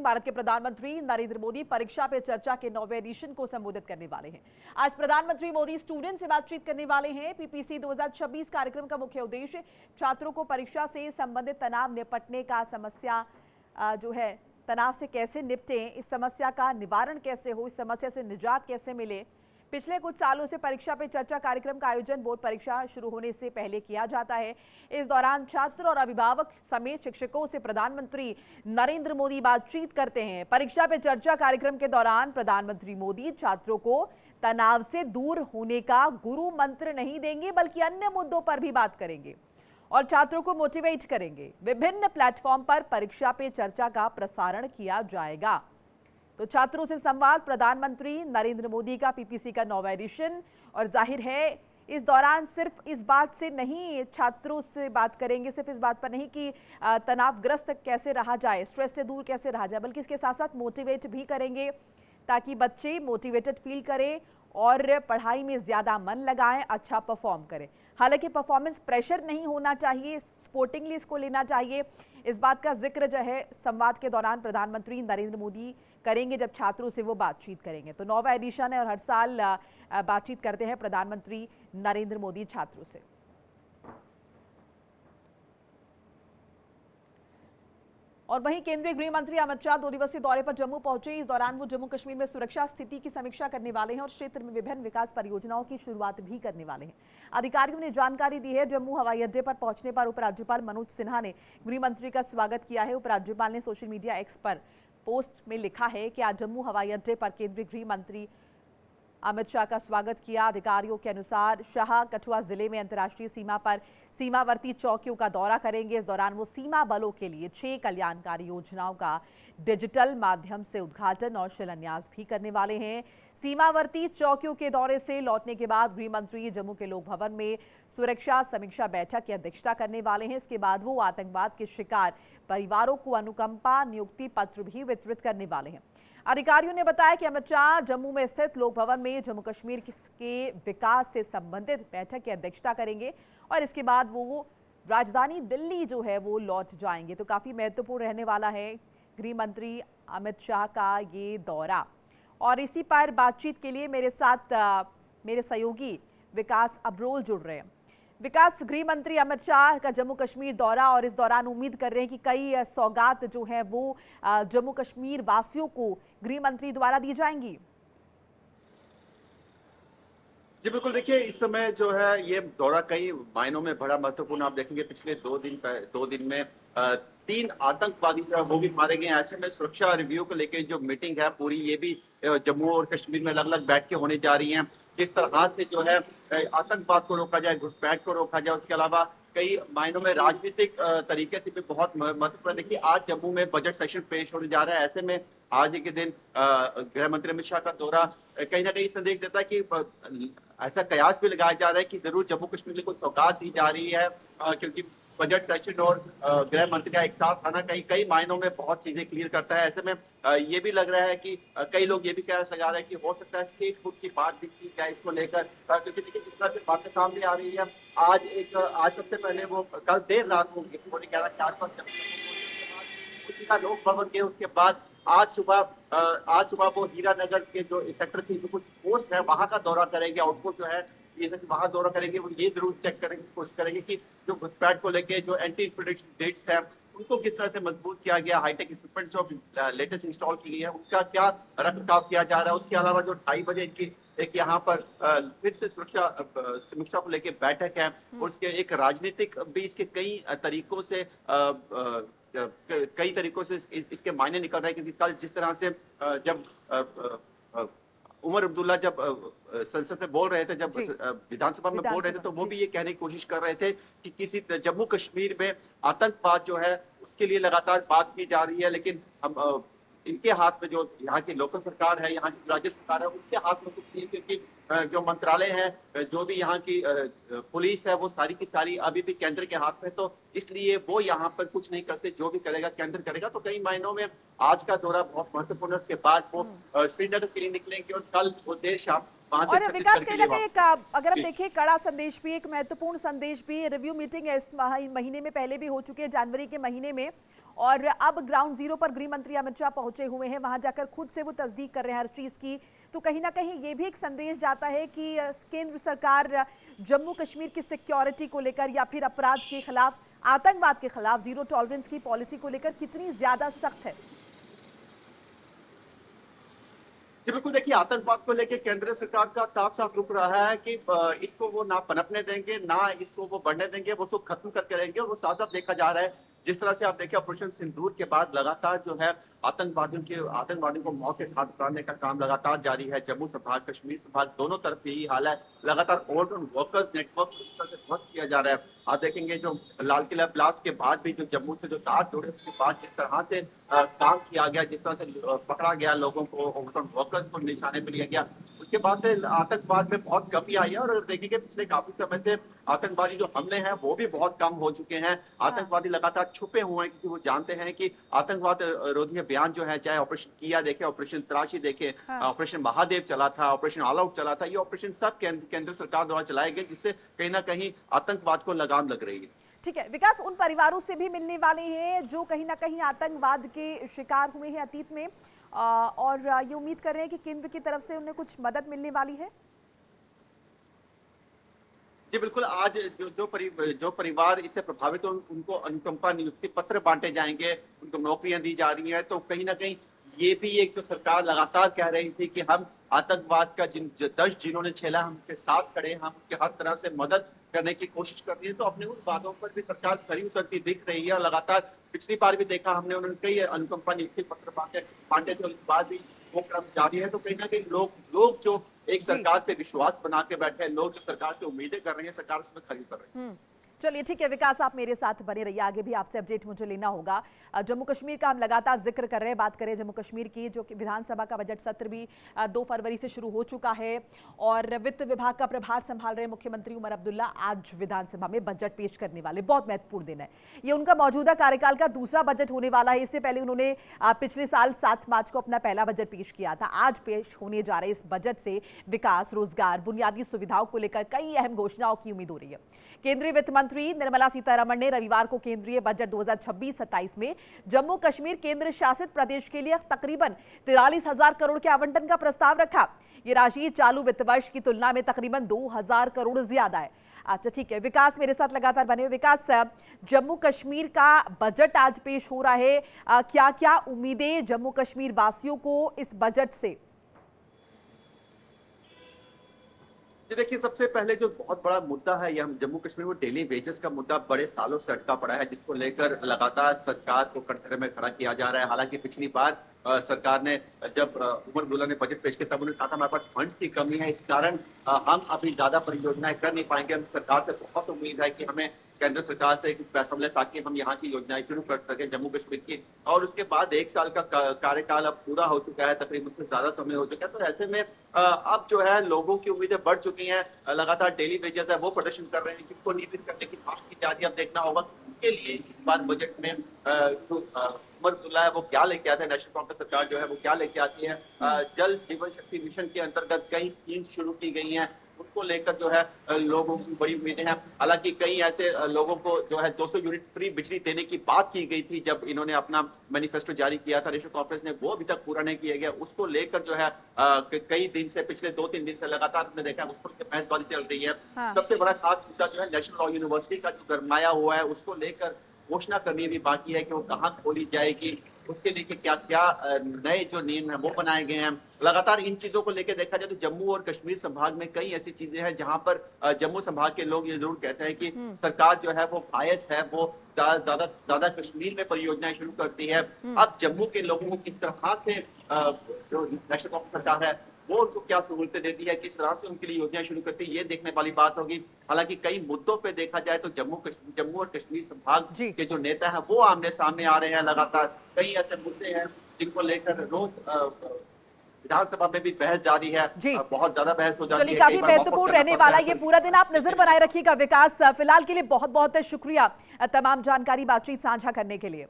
भारत के प्रधानमंत्री नरेंद्र मोदी परीक्षा पे चर्चा के 9वें एडिशन को संबोधित करने वाले हैं। आज प्रधानमंत्री मोदी स्टूडेंट से बातचीत करने वाले हैं। पीपीसी 2026 कार्यक्रम का मुख्य उद्देश्य छात्रों को परीक्षा से संबंधित तनाव निपटने का समस्या जो है तनाव से कैसे निपटें, इस समस्या का निवारण कैसे हो, इस समस्या से निजात कैसे मिले। पिछले कुछ सालों से परीक्षा पे चर्चा कार्यक्रम का आयोजन बोर्ड परीक्षा शुरू होने से पहले किया जाता है। इस दौरान छात्र और अभिभावक समेत शिक्षकों से प्रधानमंत्री नरेंद्र मोदी बातचीत करते हैं। परीक्षा पे चर्चा कार्यक्रम के दौरान प्रधानमंत्री मोदी छात्रों को तनाव से दूर होने का गुरु मंत्र नहीं देंगे, बल्कि अन्य मुद्दों पर भी बात करेंगे और छात्रों को मोटिवेट करेंगे। विभिन्न प्लेटफॉर्म पर परीक्षा पे चर्चा का प्रसारण किया जाएगा। तो छात्रों से संवाद, प्रधानमंत्री नरेंद्र मोदी का पीपीसी का 9वां एडिशन। और जाहिर है इस दौरान सिर्फ इस बात से नहीं छात्रों से बात करेंगे, सिर्फ इस बात पर नहीं कि तनावग्रस्त कैसे रहा जाए, स्ट्रेस से दूर कैसे रहा जाए, बल्कि इसके साथ साथ मोटिवेट भी करेंगे ताकि बच्चे मोटिवेटेड फील करें और पढ़ाई में ज़्यादा मन लगाएं, अच्छा परफॉर्म करें। हालांकि परफॉर्मेंस प्रेशर नहीं होना चाहिए, स्पोर्टिंगली इसको लेना चाहिए। इस बात का जिक्र जो है संवाद के दौरान प्रधानमंत्री नरेंद्र मोदी करेंगे जब छात्रों से वो बातचीत करेंगे। तो 9वां एडिशन है और हर साल बातचीत करते हैं प्रधानमंत्री नरेंद्र मोदी छात्रों से। और वहीं केंद्रीय गृह मंत्री अमित शाह 2 दिवसीय दौरे पर जम्मू पहुंचे। इस दौरान वो जम्मू कश्मीर में सुरक्षा स्थिति की समीक्षा करने वाले हैं और क्षेत्र में विभिन्न विकास परियोजनाओं की शुरुआत भी करने वाले हैं। अधिकारियों ने जानकारी दी है। जम्मू हवाई अड्डे पर पहुंचने पर उपराज्यपाल मनोज सिन्हा ने गृह मंत्री का स्वागत किया है। उपराज्यपाल ने सोशल मीडिया एक्स पर पोस्ट में लिखा है कि आज जम्मू हवाई अड्डे पर केंद्रीय गृह मंत्री अमित शाह का स्वागत किया। अधिकारियों के अनुसार शाह कठुआ जिले में अंतर्राष्ट्रीय सीमा पर सीमावर्ती चौकियों का दौरा करेंगे। इस दौरान वो सीमा बलों के लिए 6 कल्याणकारी योजनाओं का डिजिटल माध्यम से उद्घाटन और शिलान्यास भी करने वाले हैं। सीमावर्ती चौकियों के दौरे से लौटने के बाद गृह मंत्री जम्मू के लोक भवन में सुरक्षा समीक्षा बैठक की अध्यक्षता करने वाले हैं। इसके बाद वो आतंकवाद के शिकार परिवारों को अनुकंपा नियुक्ति पत्र भी वितरित करने वाले हैं। अधिकारियों ने बताया कि अमित शाह जम्मू में स्थित लोक भवन में जम्मू कश्मीर के विकास से संबंधित बैठक की अध्यक्षता करेंगे और इसके बाद वो राजधानी दिल्ली जो है वो लौट जाएंगे। तो काफी महत्वपूर्ण रहने वाला है गृह मंत्री अमित शाह का ये दौरा। और इसी पर बातचीत के लिए मेरे साथ मेरे सहयोगी विकास अब्रोल जुड़ रहे हैं। विकास, गृह मंत्री अमित शाह का जम्मू कश्मीर दौरा और इस दौरान उम्मीद कर रहे हैं कि कई सौगात जो है वो जम्मू कश्मीर वासियों को गृह मंत्री द्वारा दी जाएंगी। जी बिल्कुल, देखिए इस समय जो है ये दौरा कई मायनों में बड़ा महत्वपूर्ण। आप देखेंगे पिछले 2 दिन में 3 आतंकवादी जो है वो भी मारे गए। ऐसे में सुरक्षा रिव्यू को लेकर जो मीटिंग है पूरी, ये भी जम्मू और कश्मीर में अलग अलग बैठ के होने जा रही हैं। किस तरह से जो है आतंकवाद को रोका जाए, घुसपैठ को रोका जाए, उसके अलावा कई मायनों में राजनीतिक तरीके से भी बहुत महत्वपूर्ण। देखिए आज जम्मू में बजट सेशन पेश होने जा रहा है। ऐसे में आज के दिन गृह मंत्री अमित शाह का दौरा कहीं ना कहीं संदेश देता है कि ऐसा कयास भी लगाया जा रहा है कि जरूर जम्मू कश्मीर में कोई सौगात दी जा रही है, क्योंकि बजट सेशन और गृह मंत्री का एक साथ आना कई मायनों में बहुत चीजें क्लियर करता है। ऐसे में ये भी लग रहा है कि कई लोग ये भी कयास लगा रहे हैं कि हो सकता है स्टेट हुड की बात भी की जाए इसको लेकर, क्योंकि देखिए जिस तरह से बातें सामने आ रही है। आज सबसे पहले वो कल देर रात को 11 के आसपास उसी का लोक भवन के, उसके बाद आज सुबह वो हीरानगर के जो सेक्टर की जो कुछ पोस्ट है वहां का दौरा करेंगे। आउटपोस्ट जो है ये सब वहां दौरा करेंगे। वो ये जरूर चेक करेंगे, कोशिश करेंगे कि जो घुसपैठ को लेके जो एंटी इंफिल्ट्रेशन गेट्स है उनको किस तरह से मजबूत किया गया, हाईटेक इक्विपमेंट जो लेटेस्ट इंस्टॉल की गई है उनका क्या रखरखाव किया जा रहा है। उसके अलावा जो 2:30 बजे इनकी एक यहाँ पर फिर से सुरक्षा समीक्षा को लेके बैठक है और उसके एक राजनीतिक भी इसके कई तरीकों से इसके मायने निकल रहे हैं। क्योंकि कल जिस तरह से जब उमर अब्दुल्ला जब संसद में बोल रहे थे, जब विधानसभा में बोल रहे थे, तो वो भी ये कहने की कोशिश कर रहे थे कि किसी जम्मू कश्मीर में आतंकवाद जो है उसके लिए लगातार बात की जा रही है, लेकिन हम इनके हाथ में जो यहाँ की लोकल सरकार है, यहाँ की राज्य सरकार है, उनके हाथ में कुछ नहीं, क्योंकि जो मंत्रालय है, जो भी यहाँ की पुलिस है, वो सारी की सारी अभी भी केंद्र के हाथ में। तो इसलिए वो यहाँ पर कुछ नहीं करते, जो भी करेगा केंद्र करेगा। तो कई मायनों में आज का दौरा बहुत महत्वपूर्ण है। उसके बाद वो श्रीनगर के लिए निकलेंगे और कल वो देर शाम और विकास कहीं ना कहीं अगर हम देखें कड़ा संदेश भी, एक महत्वपूर्ण संदेश भी, रिव्यू मीटिंग है इस महीने में पहले भी हो चुकी है, जनवरी के महीने में, और अब ग्राउंड जीरो पर गृह मंत्री अमित शाह पहुंचे हुए हैं, वहां जाकर खुद से वो तस्दीक कर रहे हैं हर चीज की। तो कहीं ना कहीं ये भी एक संदेश जाता है कि केंद्र सरकार जम्मू कश्मीर की सिक्योरिटी को लेकर या फिर अपराध के खिलाफ, आतंकवाद के खिलाफ जीरो टॉलरेंस की पॉलिसी को लेकर कितनी ज्यादा सख्त है। जी बिल्कुल, देखिए आतंकवाद को लेकर केंद्र सरकार का साफ साफ रुख रहा है कि इसको वो ना पनपने देंगे, ना इसको वो बढ़ने देंगे, वो उसको खत्म करके रहेंगे। और वो साफ साफ देखा जा रहा है, जिस तरह से आप देखिए ऑपरेशन सिंदूर के बाद लगातार जो है आतंकवादियों को मौत के घाट उतारने का काम लगातार जारी है। जम्मू संभाग, कश्मीर संभाग, दोनों तरफ यही हाल है। लगातार ऑलराउंड वर्कर्स नेटवर्क इस तरह से ध्वस्त किया जा रहा है। आप देखेंगे जो लाल किला ब्लास्ट के बाद भी जो जम्मू से जो तार जोड़े, उसके बाद जिस तरह से काम किया गया, जिस तरह से पकड़ा गया लोगों को, ऑलराउंड वर्कर्स को निशाने पर लिया गया, उसके बाद से आतंकवाद में बहुत कमी आई है। और देखेंगे पिछले काफी समय से आतंकवादी जो हमले हैं वो भी बहुत कम हो चुके हैं। आतंकवादी लगातार छुपे हुए हैं, क्योंकि वो जानते हैं कि आतंकवाद रोधी अभियान जो है, चाहे ऑपरेशन किया देखे, ऑपरेशन तराशी देखे, ऑपरेशन महादेव चला था, ऑपरेशन ऑल आउट चला था, ये ऑपरेशन सब केंद्र सरकार द्वारा चलाए गए, जिससे कहीं ना कहीं आतंकवाद को लगाम लग रही है। ठीक है विकास, उन परिवारों से भी मिलने वाले हैं जो कहीं ना कहीं आतंकवाद के शिकार हुए हैं अतीत में, और ये उम्मीद कर रहे हैं कि केंद्र की तरफ से उन्हें कुछ मदद मिलने वाली है। जी बिल्कुल, आज जो परिवार इससे प्रभावित हो, उनको अनुकंपा नियुक्ति पत्र बांटे जाएंगे, उनको नौकरियां दी जा रही है। तो कहीं ना कहीं ये भी एक जो सरकार लगातार कह रही थी कि हम आतंकवाद का जिन्होंने झेला, हम उनके साथ खड़े, हम उनके हर तरह से मदद करने की कोशिश कर रही है। तो अपने उन बातों पर भी सरकार खरी उतरती दिख रही है। और लगातार पिछली बार भी देखा हमने, उन्होंने कई अनुकंपा नियुक्ति पत्र बांटे थे, और इस बार भी वो क्रम जारी है। तो कहीं ना कहीं लोग जो एक सरकार पे विश्वास बना के बैठे हैं, लोग जो सरकार से उम्मीदें कर रहे हैं, सरकार उसमें खरी उतर रही है। चलिए ठीक है विकास, आप मेरे साथ बने रहिए, आगे भी आपसे अपडेट मुझे लेना होगा। जम्मू कश्मीर का हम लगातार जिक्र कर रहे हैं, बात करें जम्मू कश्मीर की, जो कि विधानसभा का बजट सत्र भी 2 फरवरी से शुरू हो चुका है और वित्त विभाग का प्रभार संभाल रहे मुख्यमंत्री उमर अब्दुल्ला आज विधानसभा में बजट पेश करने वाले। बहुत महत्वपूर्ण दिन है ये, उनका मौजूदा कार्यकाल का दूसरा बजट होने वाला है। इससे पहले उन्होंने पिछले साल 7 मार्च को अपना पहला बजट पेश किया था। आज पेश होने जा रहे इस बजट से विकास, रोजगार, बुनियादी सुविधाओं को लेकर कई अहम घोषणाओं की उम्मीद हो रही है। केंद्रीय वित्त मंत्री निर्मला सीतारमण ने रविवार को केंद्रीय बजट 2026-27 में जम्मू कश्मीर केंद्र शासित प्रदेश के लिए तकरीबन 43,000 करोड़ के आवंटन का प्रस्ताव रखा। यह राशि चालू वित्त वर्ष की तुलना में तकरीबन 2,000 करोड़ ज्यादा है। अच्छा ठीक है विकास, मेरे साथ लगातार बने हुए। विकास, जम्मू कश्मीर का बजट आज पेश हो रहा है, क्या क्या उम्मीदें जम्मू कश्मीर वासियों को इस बजट से? जी देखिए, सबसे पहले जो बहुत बड़ा मुद्दा है ये हम जम्मू कश्मीर में डेली वेजेस का मुद्दा बड़े सालों से अटका पड़ा है, जिसको लेकर लगातार सरकार को कटघरे में खड़ा किया जा रहा है। हालांकि पिछली बार सरकार ने जब उमर अब्दुल्ला ने बजट पेश किया, तब उन्होंने कहा था हमारे पास फंड की कमी है, इस कारण हम अभी ज्यादा परियोजनाएं कर नहीं पाएंगे। हम सरकार से बहुत उम्मीद है कि हमें केंद्र सरकार से कुछ पैसा मिले ताकि हम यहाँ की योजनाएं शुरू कर सकें जम्मू कश्मीर की। और उसके बाद 1 साल का कार्यकाल अब पूरा हो चुका है, तकरीबन उससे ज्यादा समय हो चुका है। तो ऐसे में अब जो है लोगों की उम्मीदें बढ़ चुकी हैं। लगातार डेली वेजेस है वो प्रदर्शन कर रहे हैं, जिनको नियमित करने की बात की जा रही है। अब देखना होगा उनके लिए इस बार बजट में उमर अब्दुल्ला है वो क्या लेके आते हैं, नेशनल कांग्रेस सरकार जो है वो क्या लेके आती है। जल जीवन शक्ति मिशन के अंतर्गत कई स्कीम्स शुरू की गई हैं, उनको लेकर जो है लोगों की बड़ी उम्मीदें हैं। हालांकि कई ऐसे लोगों को जो है 200 यूनिट फ्री बिजली देने की बात की गई थी जब इन्होंने अपना मैनिफेस्टो जारी किया था नेशनल कांफ्रेंस ने, वो अभी तक पूरा नहीं किया गया। उसको लेकर जो है कई दिन से, पिछले 2-3 दिन से लगातार हमने देखा है उसको बहसबाजी चल रही है। सबसे बड़ा खास मुद्दा जो है नेशनल लॉ यूनिवर्सिटी का जो गरमाया हुआ है, उसको लेकर घोषणा करनी भी बाकी है कि वो कहाँ खोली जाएगी, उसके लिए क्या क्या नए जो नियम है वो बनाए गए हैं। लगातार इन चीजों को लेकर देखा जाए तो जम्मू और कश्मीर संभाग में कई ऐसी चीजें हैं जहां पर जम्मू संभाग के लोग ये जरूर कहते हैं कि सरकार जो है वो बायस है, वो ज्यादा कश्मीर में परियोजनाएं शुरू करती है। अब जम्मू के लोगों को किस तरह से जो नेशनल कांग्रेस सरकार है वो उनको क्या सहूलतें देती है, किस तरह से उनके लिए योजनाएं शुरू करती है, ये देखने वाली बात होगी। हालांकि कई मुद्दों पे देखा जाए तो जम्मू और कश्मीर संभाग के जो नेता हैं वो आमने सामने आ रहे हैं। लगातार कई ऐसे मुद्दे हैं जिनको लेकर रोज विधानसभा में भी बहस जारी है, बहुत ज्यादा बहस हो जाती है। काफी महत्वपूर्ण रहने वाला ये पूरा दिन, आप नजर बनाए रखिएगा। विकास, फिलहाल के लिए बहुत बहुत शुक्रिया तमाम जानकारी बातचीत साझा करने के लिए।